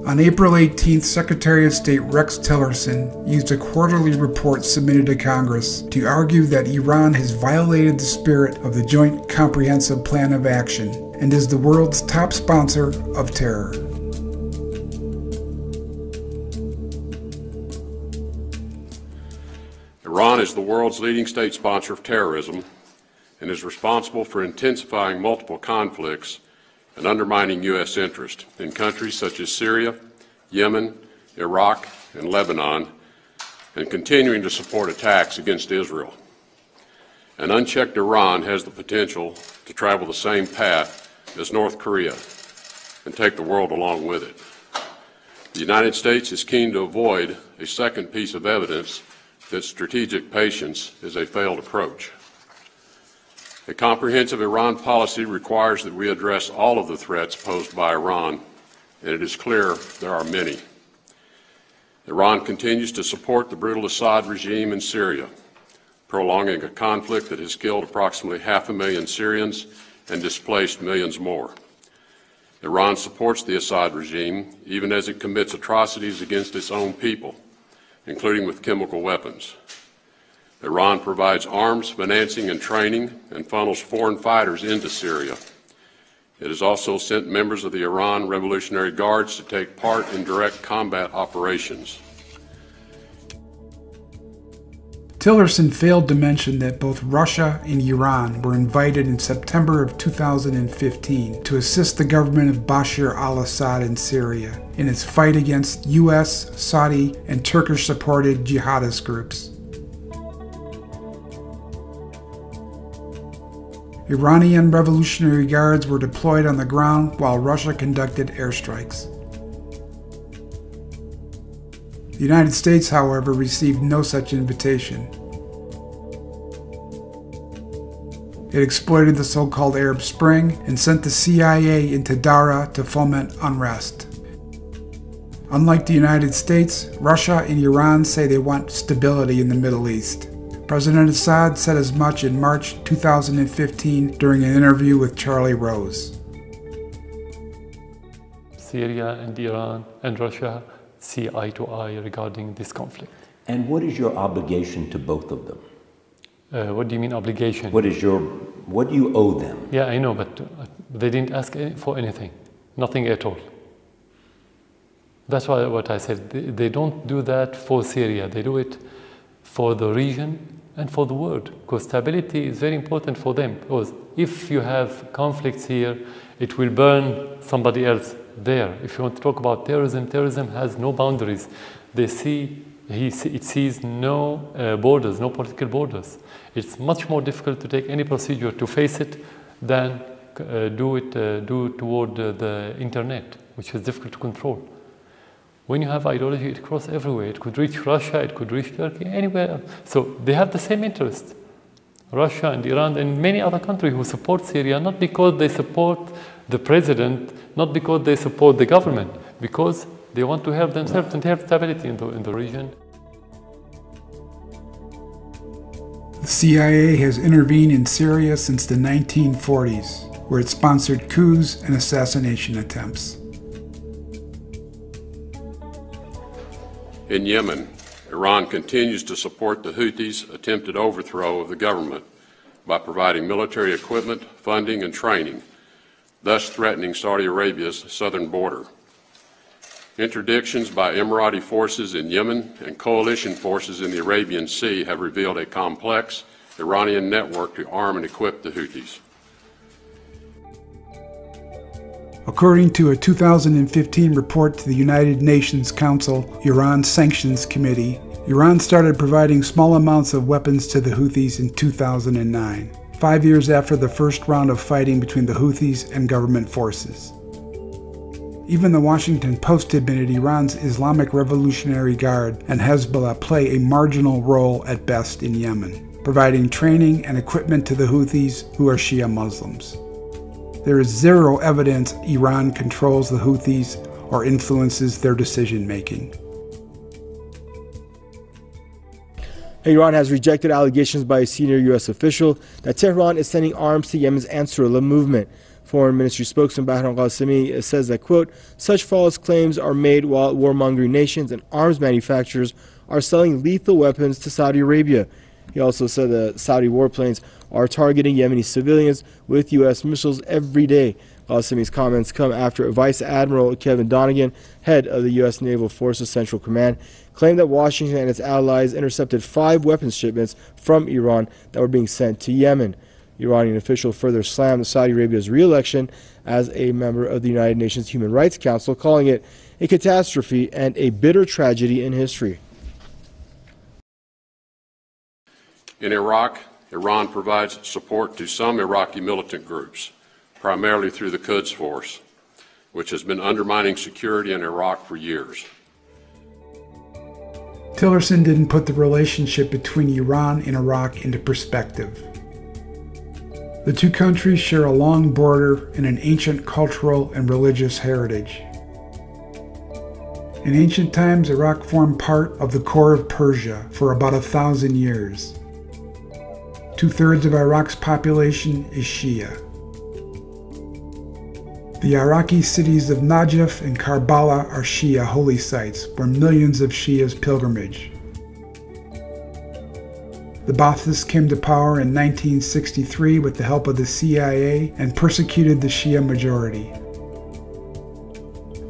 On April 18th, Secretary of State Rex Tillerson used a quarterly report submitted to Congress to argue that Iran has violated the spirit of the Joint Comprehensive Plan of Action and is the world's top sponsor of terror. Iran is the world's leading state sponsor of terrorism and is responsible for intensifying multiple conflicts and undermining U.S. interest in countries such as Syria, Yemen, Iraq, and Lebanon, and continuing to support attacks against Israel. An unchecked Iran has the potential to travel the same path as North Korea and take the world along with it. The United States is keen to avoid a second piece of evidence that strategic patience is a failed approach. A comprehensive Iran policy requires that we address all of the threats posed by Iran, and it is clear there are many. Iran continues to support the brutal Assad regime in Syria, prolonging a conflict that has killed approximately 500,000 Syrians and displaced millions more. Iran supports the Assad regime even as it commits atrocities against its own people, including with chemical weapons. Iran provides arms, financing, and training, and funnels foreign fighters into Syria. It has also sent members of the Iran Revolutionary Guards to take part in direct combat operations. Tillerson failed to mention that both Russia and Iran were invited in September of 2015 to assist the government of Bashar al-Assad in Syria in its fight against U.S., Saudi, and Turkish-supported jihadist groups. Iranian Revolutionary Guards were deployed on the ground while Russia conducted airstrikes. The United States, however, received no such invitation. It exploited the so-called Arab Spring and sent the CIA into Dara to foment unrest. Unlike the United States, Russia and Iran say they want stability in the Middle East. President Assad said as much in March 2015 during an interview with Charlie Rose. Syria and Iran and Russia see eye to eye regarding this conflict. And what is your obligation to both of them? What do you mean obligation? What do you owe them? Yeah, I know, but they didn't ask for anything, nothing at all. That's what I said. They don't do that for Syria. They do it for the region and for the world, because stability is very important for them. Because if you have conflicts here, it will burn somebody else there. If you want to talk about terrorism, terrorism has no boundaries. It sees no borders, no political borders. It's much more difficult to take any procedure to face it than do toward the internet, which is difficult to control. When you have ideology, it crosses everywhere. It could reach Russia, it could reach Turkey, anywhere else. So they have the same interest. Russia and Iran and many other countries who support Syria, not because they support the president, not because they support the government, because they want to help themselves and have stability in the region. The CIA has intervened in Syria since the 1940s, where it sponsored coups and assassination attempts. In Yemen, Iran continues to support the Houthis' attempted overthrow of the government by providing military equipment, funding, and training, thus threatening Saudi Arabia's southern border. Interdictions by Emirati forces in Yemen and coalition forces in the Arabian Sea have revealed a complex Iranian network to arm and equip the Houthis. According to a 2015 report to the United Nations Council Iran Sanctions Committee, Iran started providing small amounts of weapons to the Houthis in 2009, 5 years after the first round of fighting between the Houthis and government forces. Even the Washington Post admitted Iran's Islamic Revolutionary Guard and Hezbollah play a marginal role at best in Yemen, providing training and equipment to the Houthis, who are Shia Muslims. There is zero evidence Iran controls the Houthis or influences their decision-making. Iran has rejected allegations by a senior U.S. official that Tehran is sending arms to Yemen's Ansarullah movement, Foreign Ministry spokesman Bahram Qasimi says that, quote, such false claims are made while warmongering nations and arms manufacturers are selling lethal weapons to Saudi Arabia. He also said that Saudi warplanes are targeting Yemeni civilians with U.S. missiles every day. Qasimi's comments come after Vice Admiral Kevin Donegan, head of the U.S. Naval Forces Central Command, claimed that Washington and its allies intercepted 5 weapons shipments from Iran that were being sent to Yemen. Iranian official further slammed Saudi Arabia's re-election as a member of the United Nations Human Rights Council, calling it a catastrophe and a bitter tragedy in history. In Iraq, Iran provides support to some Iraqi militant groups, primarily through the Quds Force, which has been undermining security in Iraq for years. Tillerson didn't put the relationship between Iran and Iraq into perspective. The two countries share a long border and an ancient cultural and religious heritage. In ancient times, Iraq formed part of the core of Persia for about 1,000 years. 2/3 of Iraq's population is Shia. The Iraqi cities of Najaf and Karbala are Shia holy sites where millions of Shias pilgrimage. The Baathists came to power in 1963 with the help of the CIA and persecuted the Shia majority.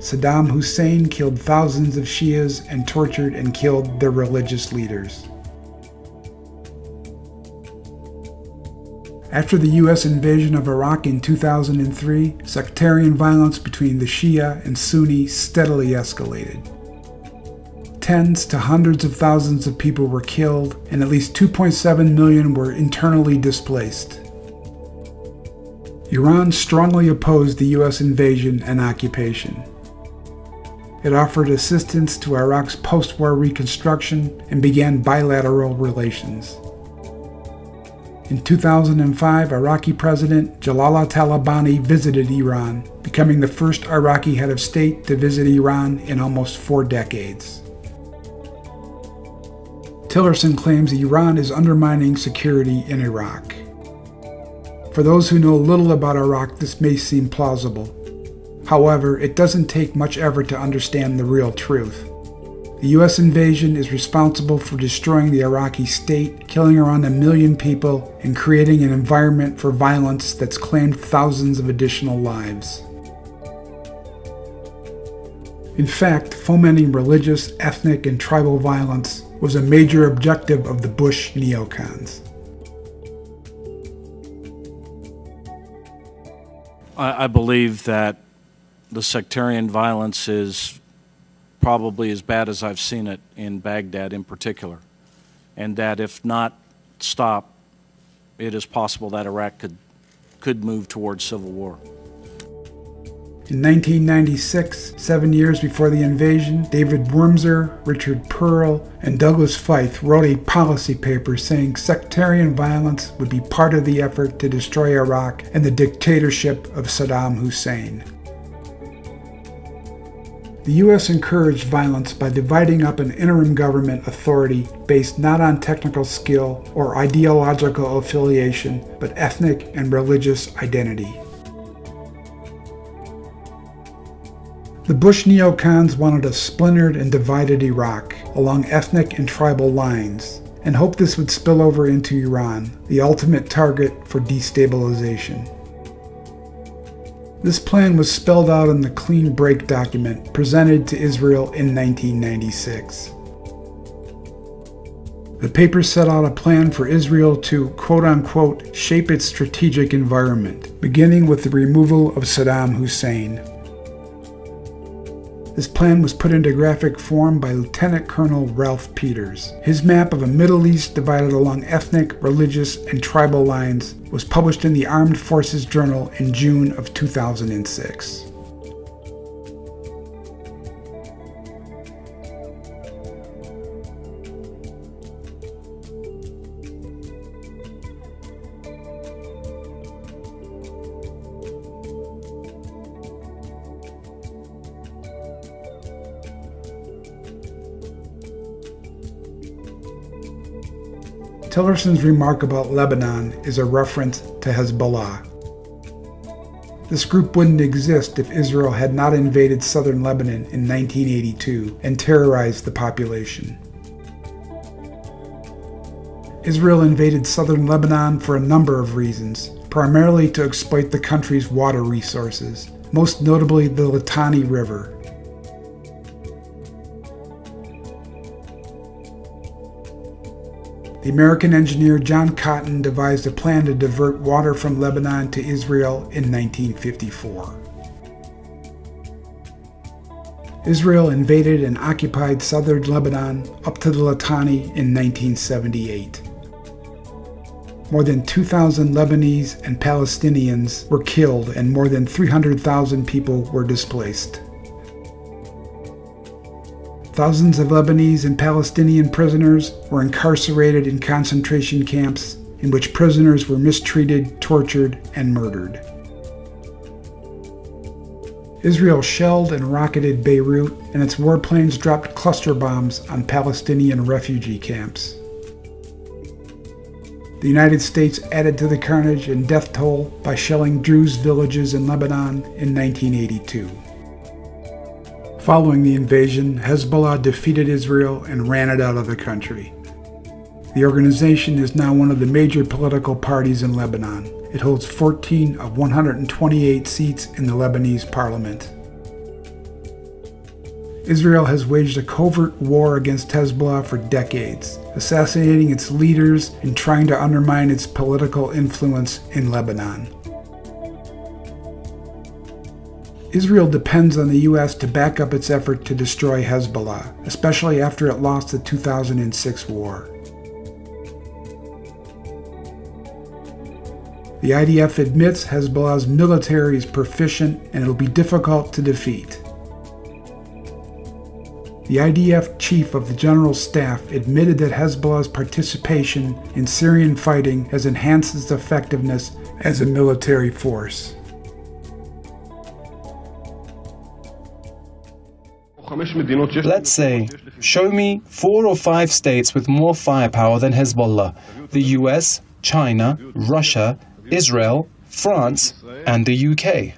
Saddam Hussein killed thousands of Shias and tortured and killed their religious leaders. After the U.S. invasion of Iraq in 2003, sectarian violence between the Shia and Sunni steadily escalated. Tens to hundreds of thousands of people were killed, and at least 2.7 million were internally displaced. Iran strongly opposed the U.S. invasion and occupation. It offered assistance to Iraq's post-war reconstruction and began bilateral relations. In 2005, Iraqi President Jalal Talabani visited Iran, becoming the first Iraqi head of state to visit Iran in almost 4 decades. Tillerson claims Iran is undermining security in Iraq. For those who know little about Iraq, this may seem plausible. However, it doesn't take much effort to understand the real truth. The U.S. invasion is responsible for destroying the Iraqi state, killing around 1 million people, and creating an environment for violence that's claimed thousands of additional lives. In fact, fomenting religious, ethnic, and tribal violence was a major objective of the Bush neocons. I believe that the sectarian violence is probably as bad as I've seen it in Baghdad in particular, and that if not stopped, it is possible that Iraq could move towards civil war. In 1996, 7 years before the invasion, David Wurmser, Richard Pearl, and Douglas Feith wrote a policy paper saying sectarian violence would be part of the effort to destroy Iraq and the dictatorship of Saddam Hussein. The U.S. encouraged violence by dividing up an interim government authority based not on technical skill or ideological affiliation, but ethnic and religious identity. The Bush neocons wanted a splintered and divided Iraq along ethnic and tribal lines, and hoped this would spill over into Iran, the ultimate target for destabilization. This plan was spelled out in the Clean Break document presented to Israel in 1996. The paper set out a plan for Israel to, quote-unquote, shape its strategic environment, beginning with the removal of Saddam Hussein. This plan was put into graphic form by Lieutenant Colonel Ralph Peters. His map of a Middle East divided along ethnic, religious, and tribal lines was published in the Armed Forces Journal in June of 2006. Tillerson's remark about Lebanon is a reference to Hezbollah. This group wouldn't exist if Israel had not invaded southern Lebanon in 1982 and terrorized the population. Israel invaded southern Lebanon for a number of reasons, primarily to exploit the country's water resources, most notably the Litani River. The American engineer John Cotton devised a plan to divert water from Lebanon to Israel in 1954. Israel invaded and occupied southern Lebanon up to the Litani in 1978. More than 2,000 Lebanese and Palestinians were killed and more than 300,000 people were displaced. Thousands of Lebanese and Palestinian prisoners were incarcerated in concentration camps in which prisoners were mistreated, tortured, and murdered. Israel shelled and rocketed Beirut, and its warplanes dropped cluster bombs on Palestinian refugee camps. The United States added to the carnage and death toll by shelling Druze villages in Lebanon in 1982. Following the invasion, Hezbollah defeated Israel and ran it out of the country. The organization is now one of the major political parties in Lebanon. It holds 14 of 128 seats in the Lebanese parliament. Israel has waged a covert war against Hezbollah for decades, assassinating its leaders and trying to undermine its political influence in Lebanon. Israel depends on the U.S. to back up its effort to destroy Hezbollah, especially after it lost the 2006 war. The IDF admits Hezbollah's military is proficient and it'll be difficult to defeat. The IDF chief of the General Staff admitted that Hezbollah's participation in Syrian fighting has enhanced its effectiveness as a military force. Let's say, show me 4 or 5 states with more firepower than Hezbollah: the US, China, Russia, Israel, France, and the UK.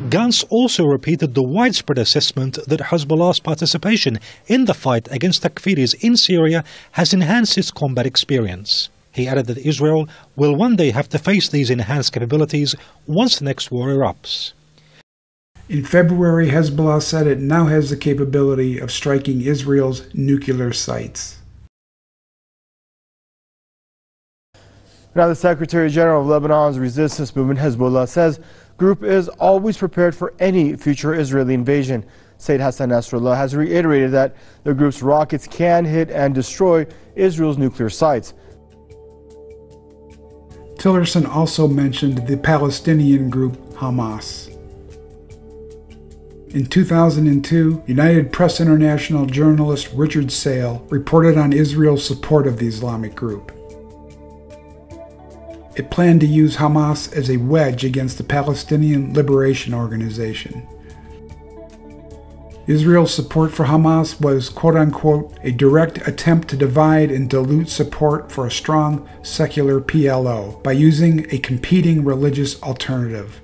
Gantz also repeated the widespread assessment that Hezbollah's participation in the fight against Takfiris in Syria has enhanced its combat experience. He added that Israel will one day have to face these enhanced capabilities once the next war erupts. In February, Hezbollah said it now has the capability of striking Israel's nuclear sites. Now, the Secretary General of Lebanon's resistance movement, Hezbollah, says group is always prepared for any future Israeli invasion. Sayyid Hassan Nasrallah has reiterated that the group's rockets can hit and destroy Israel's nuclear sites. Tillerson also mentioned the Palestinian group Hamas. In 2002, United Press International journalist Richard Sale reported on Israel's support of the Islamic group. It planned to use Hamas as a wedge against the Palestinian Liberation Organization. Israel's support for Hamas was, quote-unquote, a direct attempt to divide and dilute support for a strong, secular PLO by using a competing religious alternative.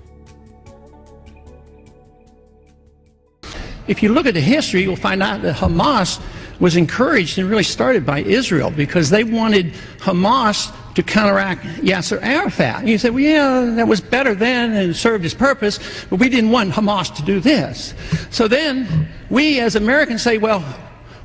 If you look at the history, you'll find out that Hamas was encouraged and really started by Israel because they wanted Hamas to counteract Yasser Arafat. And you say, well, yeah, that was better then and served its purpose, but we didn't want Hamas to do this. So then we as Americans say, well,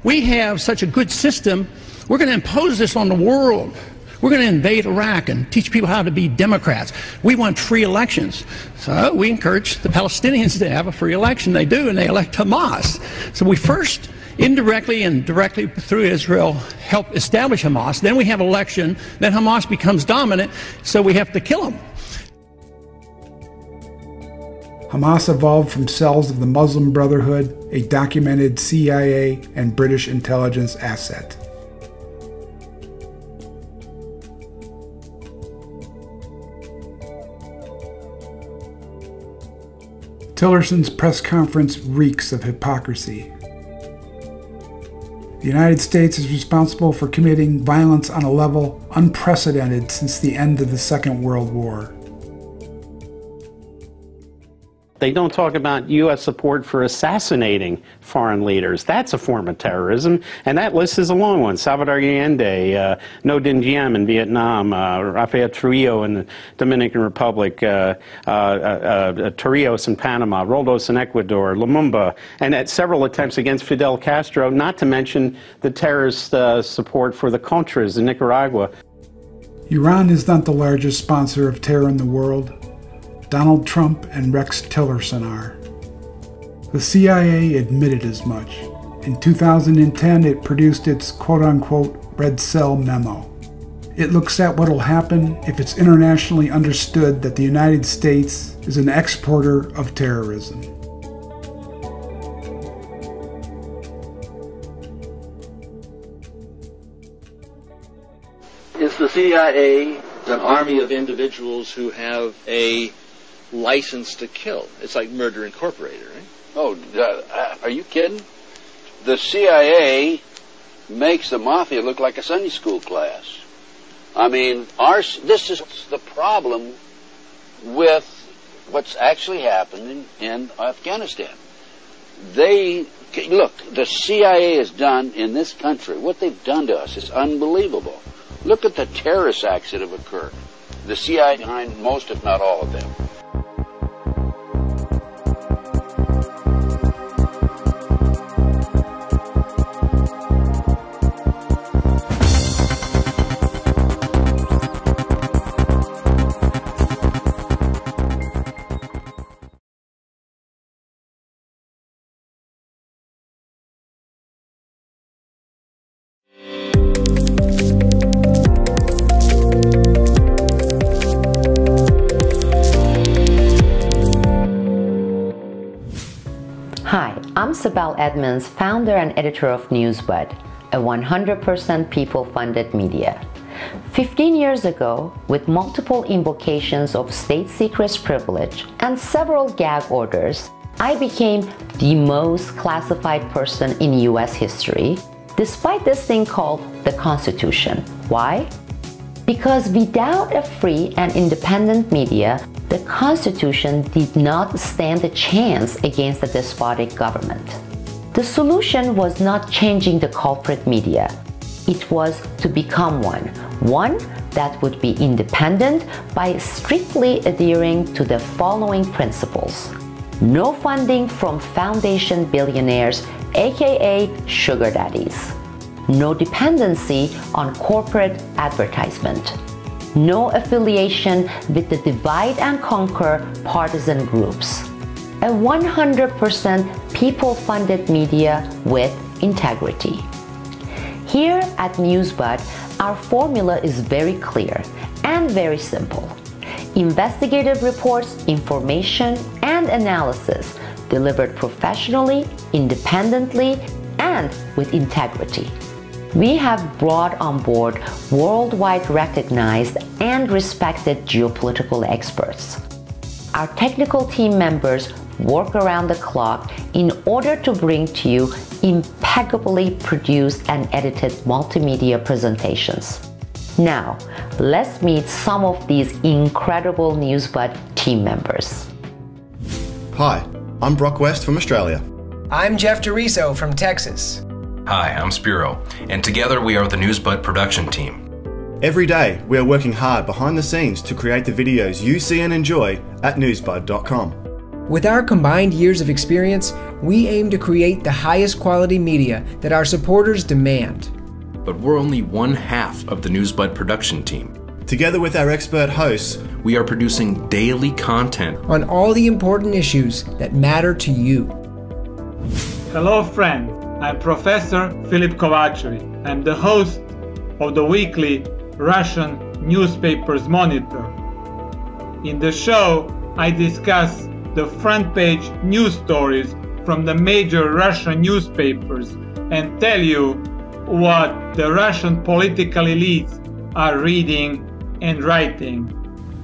we have such a good system, we're going to impose this on the world. We're going to invade Iraq and teach people how to be Democrats. We want free elections. So we encourage the Palestinians to have a free election. They do, and they elect Hamas. So we first, indirectly and directly through Israel, help establish Hamas. Then we have election. Then Hamas becomes dominant, so we have to kill them. Hamas evolved from cells of the Muslim Brotherhood, a documented CIA and British intelligence asset. Tillerson's press conference reeks of hypocrisy. The United States is responsible for committing violence on a level unprecedented since the end of the Second World War. They don't talk about U.S. support for assassinating foreign leaders. That's a form of terrorism, and that list is a long one. Salvador Allende, Ngo Dinh Diem in Vietnam, Rafael Trujillo in the Dominican Republic, Torrijos in Panama, Roldós in Ecuador, Lumumba, and at several attempts against Fidel Castro, not to mention the terrorist support for the Contras in Nicaragua. Iran is not the largest sponsor of terror in the world. Donald Trump and Rex Tillerson are. The CIA admitted as much. In 2010, it produced its quote-unquote Red Cell memo. It looks at what will happen if it's internationally understood that the United States is an exporter of terrorism. Is the CIA an army of individuals who have a license to kill? It's like Murder Incorporated, right? Oh, are you kidding? The CIA makes the mafia look like a Sunday school class. I mean, this is the problem with what's actually happening in Afghanistan. Look, the CIA has done in this country, what they've done to us is unbelievable. Look at the terrorist acts that have occurred. The CIA behind most, if not all of them. Hi, I'm Sibel Edmonds, founder and editor of Newsbud, a 100% people-funded media. 15 years ago, with multiple invocations of state secrets privilege and several gag orders, I became the most classified person in US history, despite this thing called the Constitution. Why? Because without a free and independent media, the Constitution did not stand a chance against a despotic government. The solution was not changing the culprit media. It was to become one that would be independent by strictly adhering to the following principles. No funding from foundation billionaires, aka sugar daddies. No dependency on corporate advertisement. No affiliation with the divide and conquer partisan groups. A 100% people-funded media with integrity. Here at Newsbud, our formula is very clear and very simple. Investigative reports, information, and analysis delivered professionally, independently, and with integrity. We have brought on board worldwide recognized and respected geopolitical experts. Our technical team members work around the clock in order to bring to you impeccably produced and edited multimedia presentations. Now, let's meet some of these incredible Newsbud team members. Hi, I'm Brock West from Australia. I'm Jeff DeRiso from Texas. Hi, I'm Spiro, and together we are the Newsbud production team. Every day, we are working hard behind the scenes to create the videos you see and enjoy at newsbud.com. With our combined years of experience, we aim to create the highest quality media that our supporters demand. But we're only one half of the Newsbud production team. Together with our expert hosts, we are producing daily content on all the important issues that matter to you. Hello friends, I'm Professor Filip Kovacevic. I'm the host of the weekly Russian Newspapers Monitor. In the show, I discuss the front page news stories from the major Russian newspapers and tell you what the Russian political elites are reading and writing.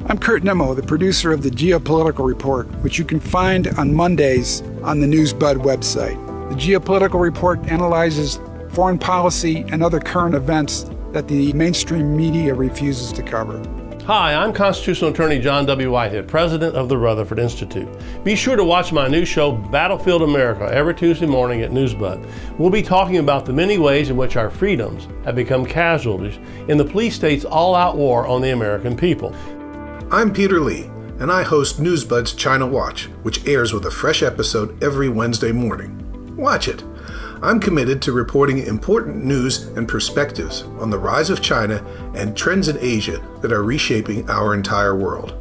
I'm Kurt Nimmo, the producer of the Geopolitical Report, which you can find on Mondays on the Newsbud website. The Geopolitical Report analyzes foreign policy and other current events that the mainstream media refuses to cover. Hi, I'm Constitutional Attorney John W. Whitehead, President of the Rutherford Institute. Be sure to watch my new show, Battlefield America, every Tuesday morning at Newsbud. We'll be talking about the many ways in which our freedoms have become casualties in the police state's all-out war on the American people. I'm Peter Lee, and I host Newsbud's China Watch, which airs with a fresh episode every Wednesday morning. Watch it. I'm committed to reporting important news and perspectives on the rise of China and trends in Asia that are reshaping our entire world.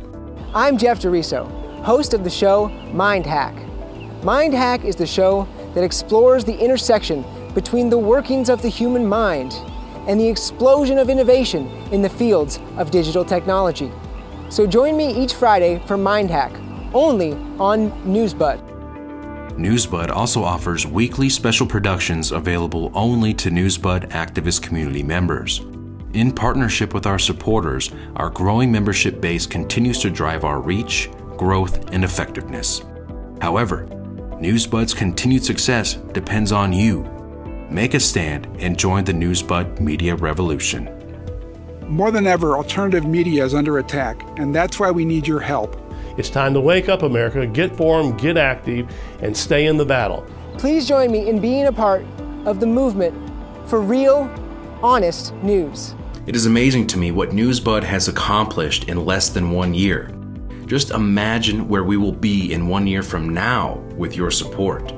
I'm Jeff DeRiso, host of the show Mind Hack. Mind Hack is the show that explores the intersection between the workings of the human mind and the explosion of innovation in the fields of digital technology. So join me each Friday for Mind Hack, only on Newsbud. Newsbud also offers weekly special productions available only to Newsbud activist community members. In partnership with our supporters, our growing membership base continues to drive our reach, growth, and effectiveness. However, Newsbud's continued success depends on you. Make a stand and join the Newsbud media revolution. More than ever, alternative media is under attack, and that's why we need your help. It's time to wake up, America, get informed, get active, and stay in the battle. Please join me in being a part of the movement for real, honest news. It is amazing to me what Newsbud has accomplished in less than 1 year. Just imagine where we will be in 1 year from now with your support.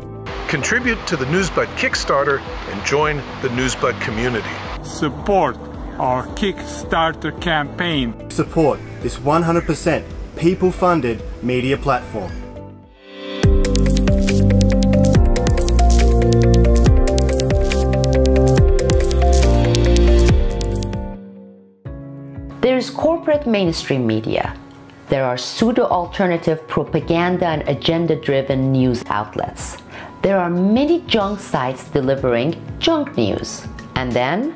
Contribute to the Newsbud Kickstarter and join the Newsbud community. Support our Kickstarter campaign. Support this 100% people-funded media platform. There is corporate mainstream media. There are pseudo-alternative propaganda and agenda-driven news outlets. There are many junk sites delivering junk news. And then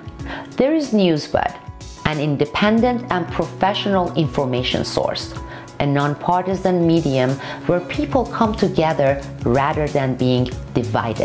there is Newsbud, an independent and professional information source, a nonpartisan medium where people come together rather than being divided.